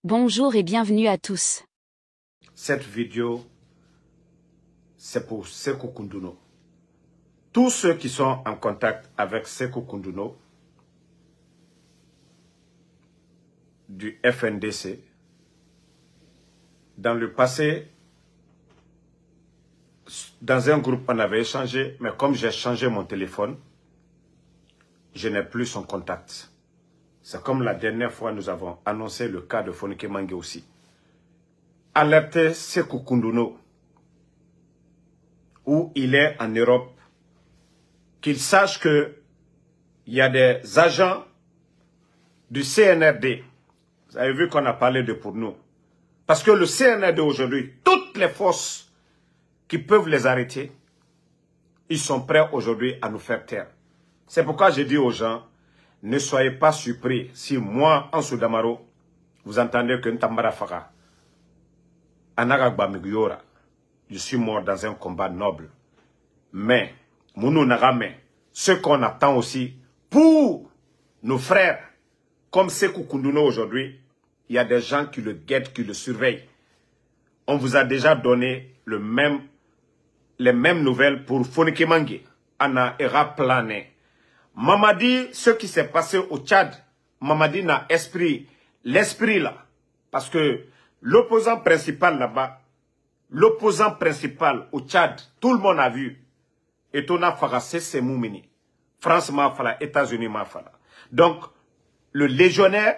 Bonjour et bienvenue à tous. Cette vidéo, c'est pour Sékou Kounduno. Tous ceux qui sont en contact avec Sékou Kounduno du FNDC, dans le passé, dans un groupe, on avait échangé, mais comme j'ai changé mon téléphone, je n'ai plus son contact. C'est comme la dernière fois, nous avons annoncé le cas de Fonike Mange aussi. Alertez Sékou Kounduno, où il est en Europe, qu'il sache que il y a des agents du CNRD. Vous avez vu qu'on a parlé de pour nous. Parce que le CNRD aujourd'hui, toutes les forces qui peuvent les arrêter, ils sont prêts aujourd'hui à nous faire taire. C'est pourquoi je dis aux gens, ne soyez pas surpris si moi, en Soudamaro, vous entendez que Ntambara Faka, Anagagba Miguyora, je suis mort dans un combat noble. Mais, Mounou Nagame, ce qu'on attend aussi pour nos frères, comme Sékou Kounduno aujourd'hui, il y a des gens qui le guettent, qui le surveillent. On vous a déjà donné les mêmes nouvelles pour Fonike Mange, Anna Era Plané. Mamadi, ce qui s'est passé au Tchad, Mamadi n'a l'esprit là. Parce que l'opposant principal là-bas, l'opposant principal au Tchad, tout le monde a vu. Et Tona Fara, c'est Moumini. France m'a fait, États-Unis m'a fait. Donc, le légionnaire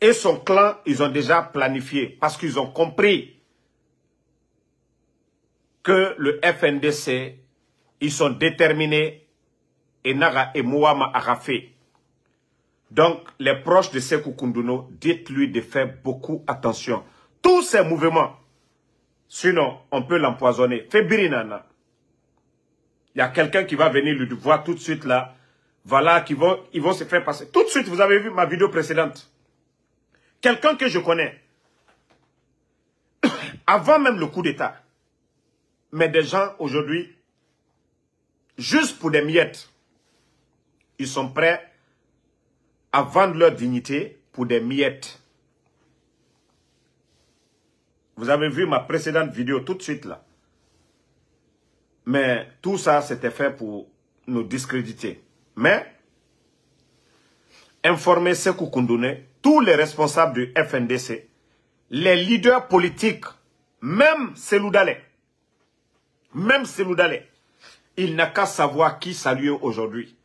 et son clan, ils ont déjà planifié. Parce qu'ils ont compris que le FNDC, ils sont déterminés et Naga et Mouama Arafé. Donc, les proches de Sékou Kounduno, dites-lui de faire beaucoup attention. Tous ces mouvements, sinon, on peut l'empoisonner. Fébirinana. Il y a quelqu'un qui va venir lui voir tout de suite là. Voilà, ils vont se faire passer. Tout de suite, vous avez vu ma vidéo précédente. Quelqu'un que je connais. Avant même le coup d'État. Mais des gens aujourd'hui, juste pour des miettes, ils sont prêts à vendre leur dignité pour des miettes. Vous avez vu ma précédente vidéo tout de suite là. Mais tout ça, c'était fait pour nous discréditer. Mais, informer Sékou Kounduno, tous les responsables du FNDC, les leaders politiques, même Selou Dalé, il n'a qu'à savoir qui saluer aujourd'hui.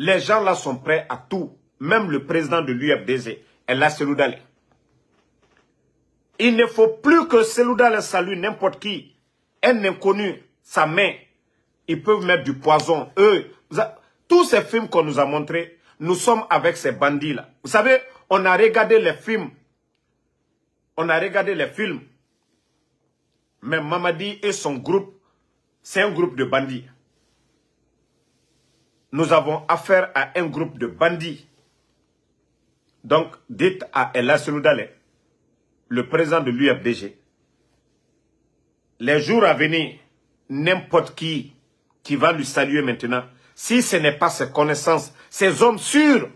Les gens là sont prêts à tout. Même le président de l'UFDG, El Selou Dalé. Il ne faut plus que Selou Dalé salue n'importe qui. Un inconnu, sa main. Ils peuvent mettre du poison. Eux, tous ces films qu'on nous a montrés, nous sommes avec ces bandits-là. Vous savez, on a regardé les films. Mais Mamadi et son groupe, c'est un groupe de bandits. Nous avons affaire à un groupe de bandits. Donc, dites à El Selou Dalé, le président de l'UFDG, les jours à venir, n'importe qui va lui saluer maintenant, si ce n'est pas ses connaissances, ses hommes sûrs,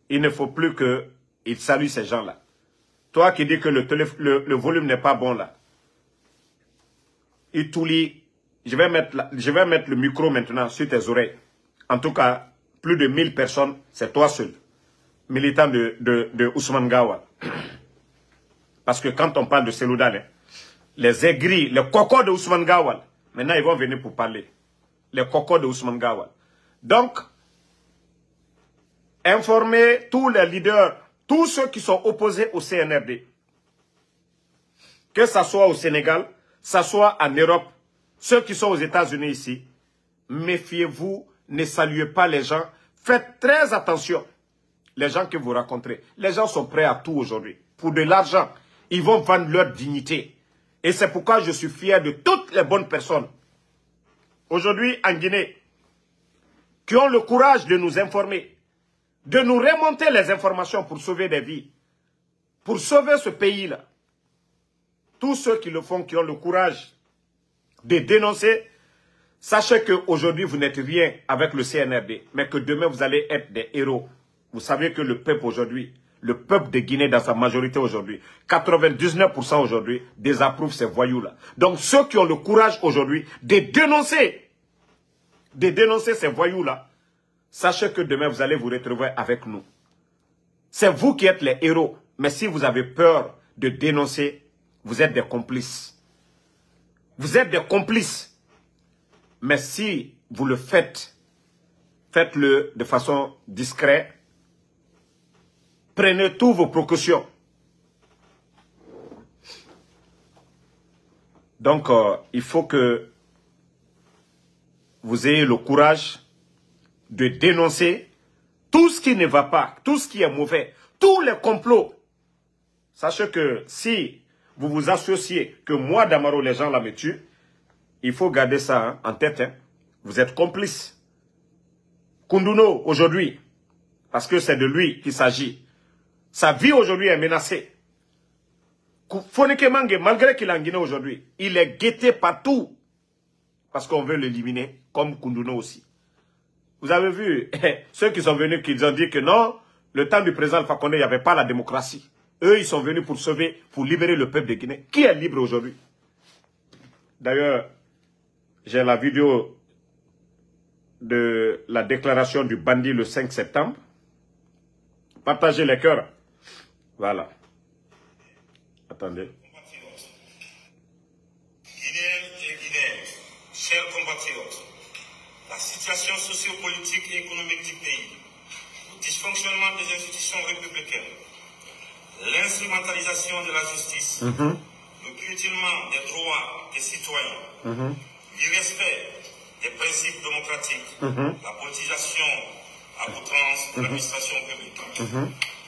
il ne faut plus qu'il salue ces gens-là. Toi qui dis que le volume n'est pas bon là, il tout lit. Je vais mettre le micro maintenant sur tes oreilles. En tout cas, plus de 1000 personnes, c'est toi seul. Militant de Ousmane Gawal. Parce que quand on parle de Selou Dalé, les aigris, les cocos de Ousmane Gawal, maintenant ils vont venir pour parler. Les cocos de Ousmane Gawal. Donc, informez tous les leaders, tous ceux qui sont opposés au CNRD. Que ça soit au Sénégal, ça soit en Europe, ceux qui sont aux États-Unis ici, méfiez-vous, ne saluez pas les gens. Faites très attention. Les gens que vous rencontrez, les gens sont prêts à tout aujourd'hui. Pour de l'argent, ils vont vendre leur dignité. Et c'est pourquoi je suis fier de toutes les bonnes personnes. Aujourd'hui, en Guinée, qui ont le courage de nous informer, de nous remonter les informations pour sauver des vies, pour sauver ce pays-là. Tous ceux qui le font, qui ont le courage de dénoncer, sachez qu'aujourd'hui, vous n'êtes rien avec le CNRD, mais que demain, vous allez être des héros. Vous savez que le peuple aujourd'hui, le peuple de Guinée dans sa majorité aujourd'hui, 99% aujourd'hui, désapprouve ces voyous-là. Donc ceux qui ont le courage aujourd'hui de dénoncer ces voyous-là, sachez que demain vous allez vous retrouver avec nous. C'est vous qui êtes les héros. Mais si vous avez peur de dénoncer, vous êtes des complices. Vous êtes des complices. Mais si vous le faites, faites-le de façon discrète. Prenez toutes vos précautions. Donc, il faut que vous ayez le courage de dénoncer tout ce qui ne va pas, tout ce qui est mauvais, tous les complots. Sachez que si vous vous associez, que moi, Damaro, les gens là me tuent, il faut garder ça en tête. Hein. Vous êtes complices. Koundouno, aujourd'hui, parce que c'est de lui qu'il s'agit, sa vie aujourd'hui est menacée. Foneke Mange, malgré qu'il est en Guinée aujourd'hui, il est guetté partout. Parce qu'on veut l'éliminer, comme Koundouno aussi. Vous avez vu, ceux qui sont venus, qui ont dit que non, le temps du président Alpha Condé, il n'y avait pas la démocratie. Eux, ils sont venus pour sauver, pour libérer le peuple de Guinée. Qui est libre aujourd'hui? D'ailleurs, j'ai la vidéo de la déclaration du bandit le 5 septembre. Partagez les cœurs. Voilà. Attendez. Guinéens et Guinéennes, chers compatriotes, la situation socio-politique et économique du pays, le dysfonctionnement des institutions républicaines, l'instrumentalisation de la justice, le piétinement des droits des citoyens, l'irrespect des principes démocratiques, la politisation à outrance de l'administration publique,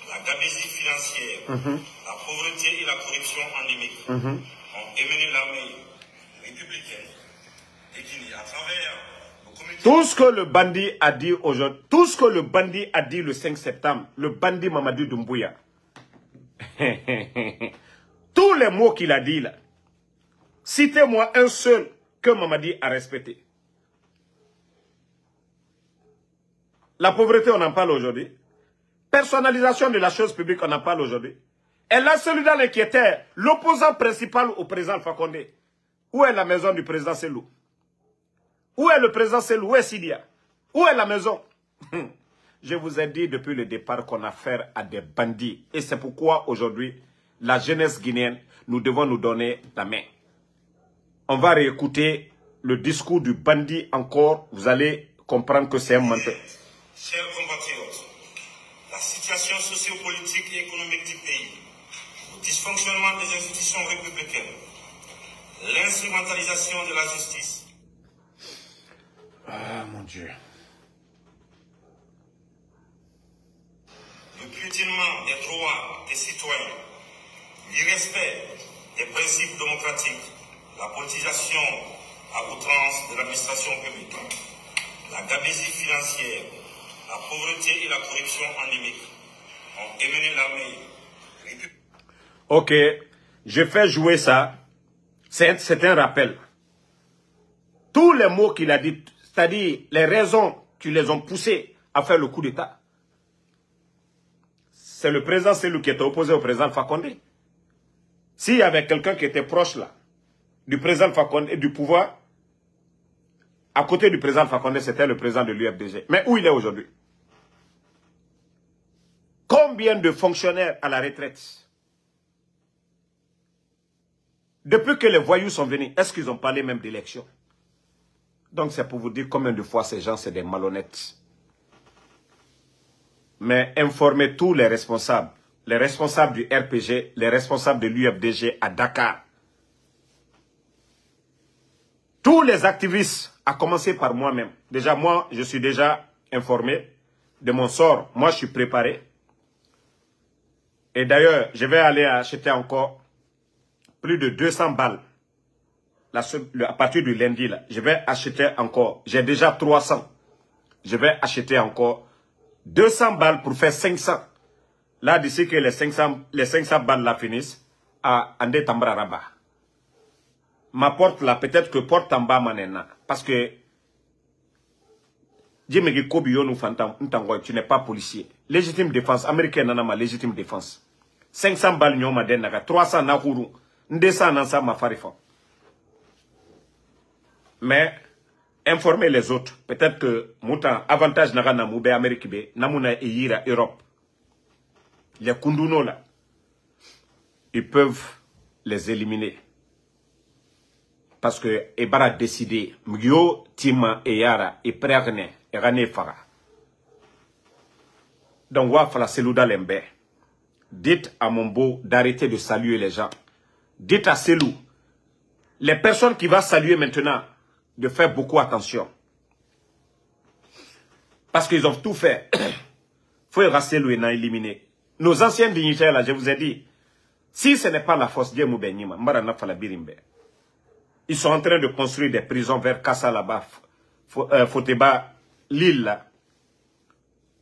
la gabegie financière, la pauvreté et la corruption endémique ont émené l'armée républicaine de Guinée à travers le comité... Tout ce que le bandit a dit aujourd'hui, tout ce que le bandit a dit le 5 septembre, le bandit Mamadou Doumbouya, tous les mots qu'il a dit là, citez-moi un seul que Mamadi a respecté. La pauvreté, on en parle aujourd'hui. Personnalisation de la chose publique, on en parle aujourd'hui. Et là, celui dans qui était l'opposant principal au président Alpha Condé. Où est la maison du président Selou? Où est le président Selou? Où est Sidia? Où est la maison? Je vous ai dit depuis le départ qu'on a affaire à des bandits. Et c'est pourquoi aujourd'hui, la jeunesse guinéenne, nous devons nous donner la main. On va réécouter le discours du bandit encore. Vous allez comprendre que c'est un menteur. Chers compatriotes, la situation socio-politique et économique du pays, le dysfonctionnement des institutions républicaines, l'instrumentalisation de la justice. Ah, mon Dieu. Le piétinement des droits des citoyens, l'irrespect des principes démocratiques, la politisation à outrance de l'administration publique, la gabegie financière, la pauvreté et la corruption endémique ont émené l'armée républicaine. Ok, je fais jouer ça. C'est un rappel. Tous les mots qu'il a dit, c'est-à-dire les raisons qui les ont poussés à faire le coup d'État, c'est le président Selou qui était opposé au président Alpha Condé. S'il y avait quelqu'un qui était proche là, du président Alpha Condé et du pouvoir, à côté du président Alpha Condé, c'était le président de l'UFDG. Mais où il est aujourd'hui? Combien de fonctionnaires à la retraite? Depuis que les voyous sont venus, est-ce qu'ils ont parlé même d'élection? Donc c'est pour vous dire combien de fois ces gens, c'est des malhonnêtes. Mais informez tous les responsables du RPG, les responsables de l'UFDG à Dakar. Tous les activistes, à commencer par moi-même. Déjà, moi, je suis déjà informé de mon sort. Moi, je suis préparé. Et d'ailleurs, je vais aller acheter encore plus de 200 balles. À partir du lundi, là, je vais acheter encore. J'ai déjà 300. Je vais acheter encore 200 balles pour faire 500. Là, d'ici que les 500 balles là finissent, à Ande Tambra Rabat. Ma porte là, peut-être que porte en bas maintenant. Parce que tu n'es pas policier. légitime défense américaine nana ma légitime défense 500 balles nyoma den naga 300 na huru 200 nan sa ma farifa. Mais informer les autres, peut-être que moutan avantage naga na moube Amérique be namuna eyira Europe. Les kunduno là, ils peuvent les éliminer. Parce que Ebara décidé, Mgyo, Tima et Yara, et Pregne, et Rane Fara. Donc, Wafala Selouda Lembe, dites à Mombo d'arrêter de saluer les gens. Dites à Selou, les personnes qui vont saluer maintenant, de faire beaucoup attention. Parce qu'ils ont tout fait. Faut rester Selou et éliminer. Nos anciens dignitaires, là, je vous ai dit, si ce n'est pas la force, Dieu Moubenima, Marana Fala Birimbe. Ils sont en train de construire des prisons vers Kassa là-bas, Foteba, l'île là.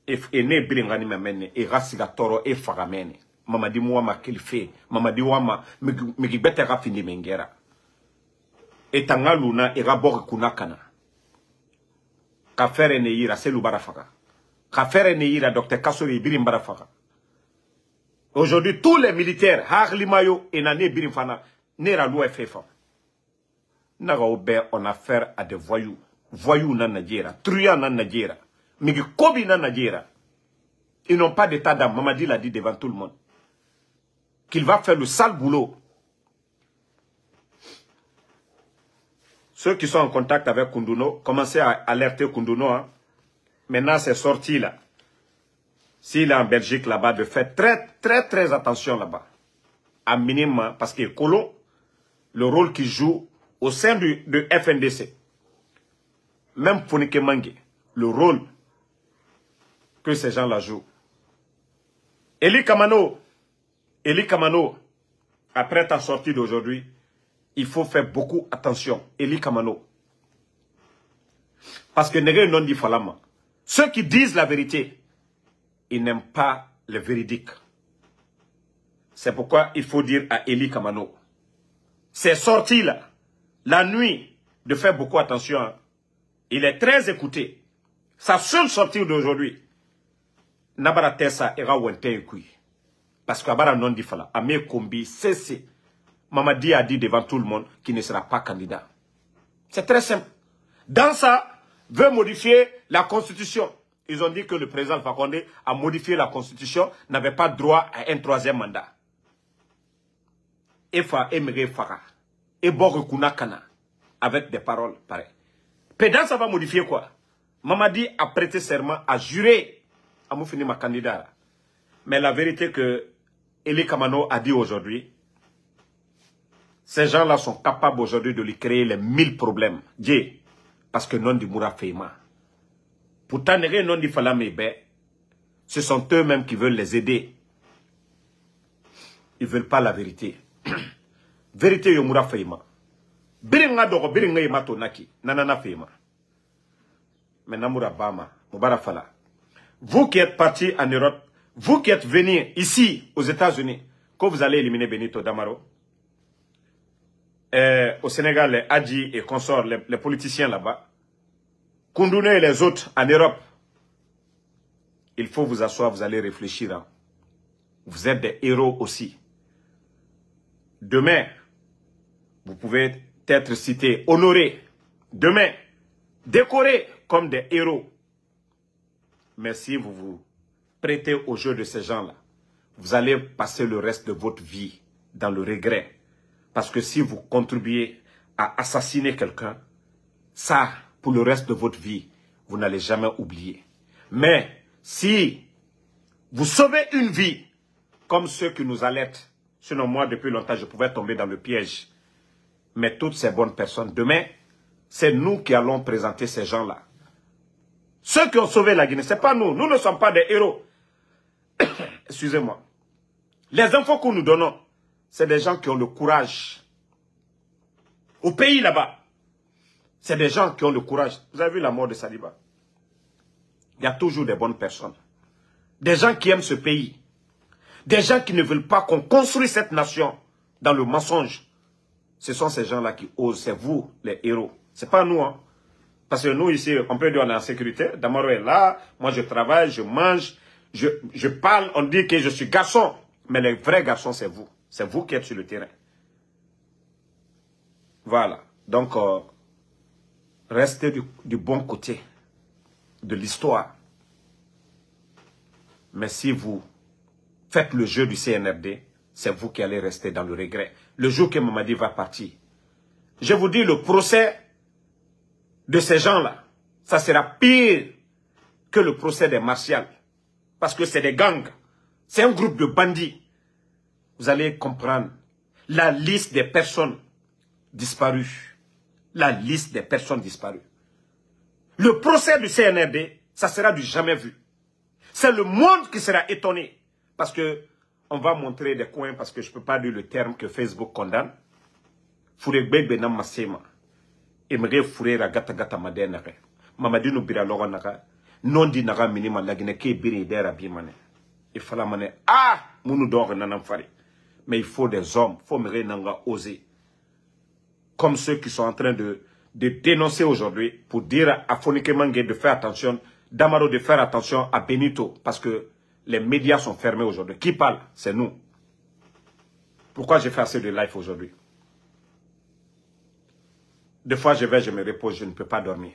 Et ne bilingani mamene, et Rassiga Toro, et Faramene. Mamadi Mouama Kilfe, Mamadi Wama, Migibete Rafini Mengera. Et Tangaluna, et Rabor Kunakana. Kafere Neira, Selou Barafaka. Kafere Neira, Dr. Kassori, Birim Barafaka. Aujourd'hui, tous les militaires, Harlimayo et Nane Birimfana, Nera l'OFF. Naga obe on a affaire à des voyous. Voyous nan Nadjera, truands nan Nadjera, Migi Kobi nan Nadjera. Ils n'ont pas d'état d'âme. Mamadi l'a dit devant tout le monde. Qu'il va faire le sale boulot. Ceux qui sont en contact avec Kunduno, commencez à alerter Kunduno. Hein. Maintenant, c'est sorti là. S'il est en Belgique là-bas, de faire très attention là-bas. À minimum, parce que Kolo, le rôle qu'il joue au sein de FNDC, même Fonike Mangue, le rôle que ces gens-là jouent. Eli Kamano, après ta sortie d'aujourd'hui, il faut faire beaucoup attention. Eli Kamano. Parce que Nege non dit Falama. Ceux qui disent la vérité, ils n'aiment pas le véridique. C'est pourquoi il faut dire à Eli Kamano, ces sorties-là, la nuit, de faire beaucoup attention. Hein. Il est très écouté. Sa seule sortie d'aujourd'hui, Nabara Tessa ira Wente Ekui. Parce qu'Abara non dit Fala, Amé Kombi, cessez. Mamadi a dit devant tout le monde qu'il ne sera pas candidat. C'est très simple. Dans ça, veut modifier la constitution. Ils ont dit que le président Fakonde a modifié la constitution, n'avait pas droit à un troisième mandat. Efa Emre Fara. Et Borkunakana. Avec des paroles pareilles. Pédant, ça va modifier quoi? Mamadi a prêté serment, a juré à Moufini ma candidat. Mais la vérité que Eli Kamano a dit aujourd'hui, ces gens-là sont capables aujourd'hui de lui créer les 1000 problèmes. Dieu, parce que non du Moura Feima. Pourtant, non du Falamebe, ce sont eux-mêmes qui veulent les aider. Ils ne veulent pas la vérité. Vérité yo Moura Feima. Biringa doko, biringa imato naki, nanana Feima. Mais Namoura Bama, Moubara Fala. Vous qui êtes partis en Europe, vous qui êtes venus ici, aux États-Unis, quand vous allez éliminer Benito Damaro, au Sénégal, les Adji et consorts, les politiciens là-bas, Koundouné et les autres en Europe, il faut vous asseoir, vous allez réfléchir. Hein. Vous êtes des héros aussi. Demain, vous pouvez être cités, honorés. Demain, décorés comme des héros. Mais si vous vous prêtez au jeu de ces gens-là, vous allez passer le reste de votre vie dans le regret. Parce que si vous contribuez à assassiner quelqu'un, ça, pour le reste de votre vie, vous n'allez jamais oublier. Mais si vous sauvez une vie, comme ceux qui nous alertent, sinon moi, depuis longtemps, je pouvais tomber dans le piège. Mais toutes ces bonnes personnes, demain, c'est nous qui allons présenter ces gens-là. Ceux qui ont sauvé la Guinée, ce n'est pas nous. Nous ne sommes pas des héros. Excusez-moi. Les infos que nous donnons, c'est des gens qui ont le courage. Au pays là-bas, c'est des gens qui ont le courage. Vous avez vu la mort de Saliba? Il y a toujours des bonnes personnes. Des gens qui aiment ce pays. Des gens qui ne veulent pas qu'on construise cette nation dans le mensonge. Ce sont ces gens-là qui osent. C'est vous, les héros. Ce n'est pas nous. Hein. Parce que nous, ici, on peut dire qu'on est en sécurité. Damaro est là. Moi, je travaille, je mange. Je parle, on dit que je suis garçon. Mais les vrais garçons, c'est vous. C'est vous qui êtes sur le terrain. Voilà. Donc, restez du bon côté de l'histoire. Mais si vous faites le jeu du CNRD, c'est vous qui allez rester dans le regret. Le jour que Mamadi va partir. Je vous dis, le procès de ces gens-là, ça sera pire que le procès des martials. Parce que c'est des gangs. C'est un groupe de bandits. Vous allez comprendre la liste des personnes disparues. La liste des personnes disparues. Le procès du CNRD, ça sera du jamais vu. C'est le monde qui sera étonné. Parce que on va montrer des coins, parce que je ne peux pas dire le terme que Facebook condamne. Fouregbe benam masema. Emre fourera gata gata madenare. Mamadi no bira logo naka. Non di naga minima lagine ke biri dera bimane. Il fallait maner. Ah! Mounou dor nanam fari. Mais il faut des hommes. Il faut me nanga oser. Comme ceux qui sont en train de dénoncer aujourd'hui pour dire à Fonike Mange de faire attention, d'Amaro de faire attention à Benito, parce que les médias sont fermés aujourd'hui. Qui parle? C'est nous. Pourquoi j'ai fait assez de live aujourd'hui? Des fois, je me repose, je ne peux pas dormir.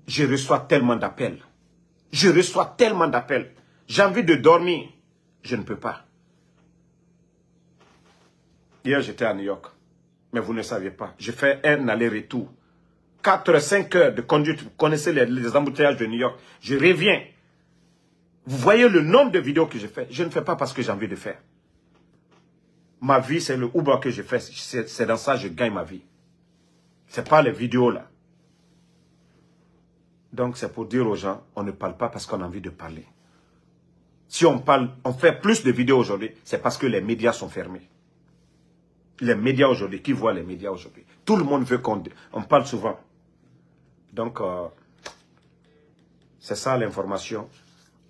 Je reçois tellement d'appels. Je reçois tellement d'appels. J'ai envie de dormir. Je ne peux pas. Hier, j'étais à New York. Mais vous ne saviez pas. J'ai fait un aller-retour. 4-5 heures de conduite. Vous connaissez les embouteillages de New York. Je reviens. Vous voyez le nombre de vidéos que j'ai fait. Je ne fais pas parce que j'ai envie de faire. Ma vie, c'est le Uber que je fais. C'est dans ça que je gagne ma vie. Ce n'est pas les vidéos là. Donc c'est pour dire aux gens, on ne parle pas parce qu'on a envie de parler. Si on parle, on fait plus de vidéos aujourd'hui, c'est parce que les médias sont fermés. Les médias aujourd'hui, qui voient les médias aujourd'hui? Tout le monde veut qu'on parle souvent. Donc, c'est ça l'information.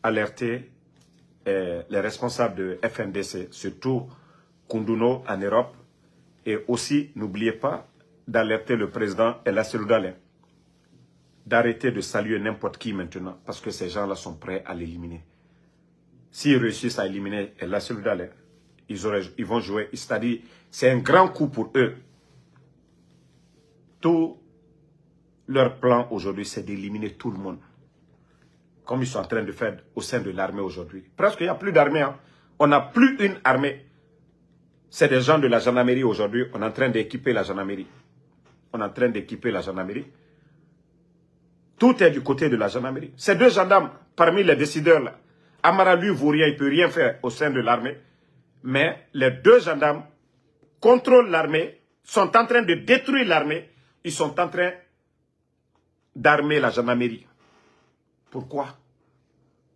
Alerter les responsables de FNDC, surtout Koundouno en Europe. Et aussi, n'oubliez pas d'alerter le président El Seloudalé. D'arrêter de saluer n'importe qui maintenant, parce que ces gens-là sont prêts à l'éliminer. S'ils réussissent à éliminer El Seloudalé, ils vont jouer. C'est-à-dire, c'est un grand coup pour eux. Tout leur plan aujourd'hui, c'est d'éliminer tout le monde. Comme ils sont en train de faire au sein de l'armée aujourd'hui. Presque, il n'y a plus d'armée. Hein. On n'a plus une armée. C'est des gens de la gendarmerie aujourd'hui. On est en train d'équiper la gendarmerie. On est en train d'équiper la gendarmerie. Tout est du côté de la gendarmerie. Ces deux gendarmes, parmi les décideurs là, Amara, lui, vaut rien, il ne peut rien faire au sein de l'armée. Mais les deux gendarmes contrôlent l'armée, sont en train de détruire l'armée. Ils sont en train d'armer la gendarmerie. Pourquoi?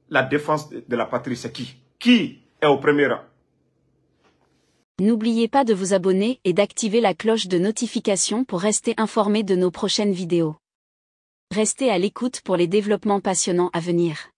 La défense de la patrie, c'est qui? Qui est au premier rang? N'oubliez pas de vous abonner et d'activer la cloche de notification pour rester informé de nos prochaines vidéos. Restez à l'écoute pour les développements passionnants à venir.